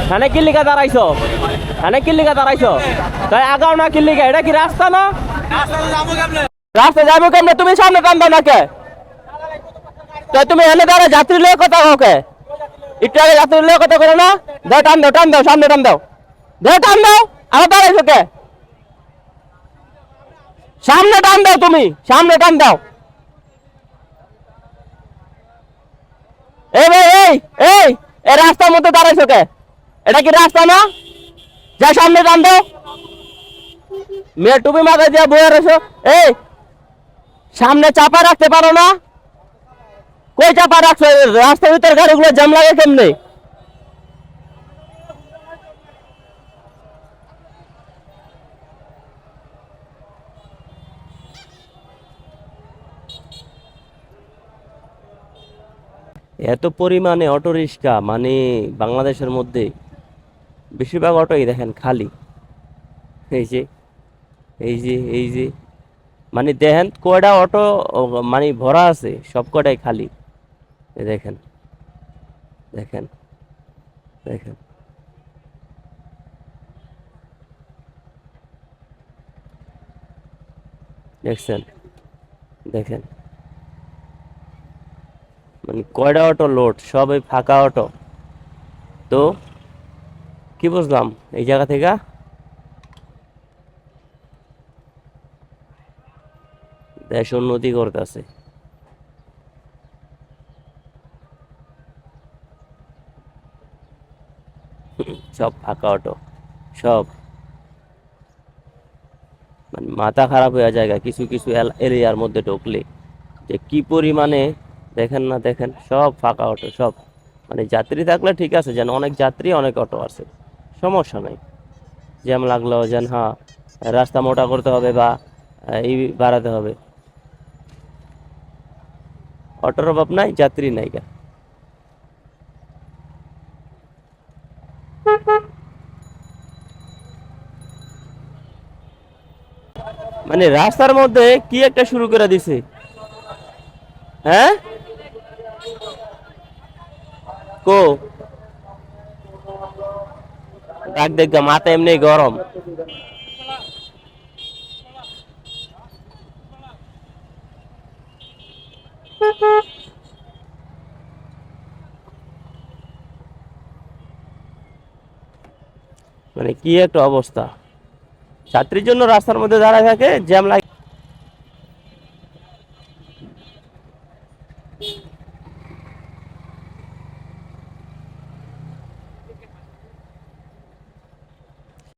এখানে কি লিখা দাঁড়াইছো? এখানে কি লিখা দাঁড়াইছো? তাই আগাও না কি লিখা? এটা কি রাস্তা না? রাস্তা যাবো কেমনে? তুমি সামনে টান দাও না কে? তো তুমি এনে দাঁড়া যাত্রী লয়ে কথা ওকে একটু আগে যাত্রী লয়ে কথা করো না। দাও টান দাও সামনে টান দাও। দাও টান দাও। আবার দাঁড়াইছো কে? সামনে টান দাও, তুমি সামনে টান দাও। এই ভাই এই এই এই রাস্তার মধ্যে দাঁড়াইছো কে? এটা কি রাস্তা না? যা সামনে টান দাও। মেয়ে টুপি মাথায় দিয়ে বয়ে রয়েছো। এই সামনে চাপা রাখতে পারো না? কই চাপা রাখছো? রাস্তার ভিতর গাড়িগুলো জ্যাম লাগে কেমনে? এত পরিমাণে অটো রিক্সা মানে বাংলাদেশের মধ্যে বেশিরভাগ অটোই দেখেন খালি। এই যে এই যে মানে দেখেন কয়টা অটো মানে ভরা আছে, সব কটাই খালি। এই দেখেন দেখেন দেখেন দেখছেন দেখেন মানে কয়টা অটো লোড, সব এই ফাঁকা অটো। তো কি বুঝলাম এই জায়গা থেকে? দেশ উন্নতি করতেছে, সব ফাঁকা অটো সব। মানে মাথা খারাপ হয়ে যায় কিছু কিছু এরিয়ার মধ্যে ঢুকলে, যে কি পরিমাণে দেখেন না, দেখেন সব ফাঁকা অটো সব। মানে যাত্রী থাকলে ঠিক আছে, যেন অনেক যাত্রী অনেক অটো আছে, সমস্যা নাই। জ্যাম লাগলো যেন হ্যাঁ রাস্তা মোটা করতে হবে বা এই বাড়াতে হবে। অটোর অভাব নাই, যাত্রী নাই গা। মানে রাস্তার মধ্যে কি একটা শুরু করে দিছে। হ্যাঁ কো ডাক দেখ গা, মাথা এমনি গরম। মানে কি একটা অবস্থা, ছাত্রীর জন্য রাস্তার মধ্যে দাঁড়ায় থাকে, জ্যাম লাগে।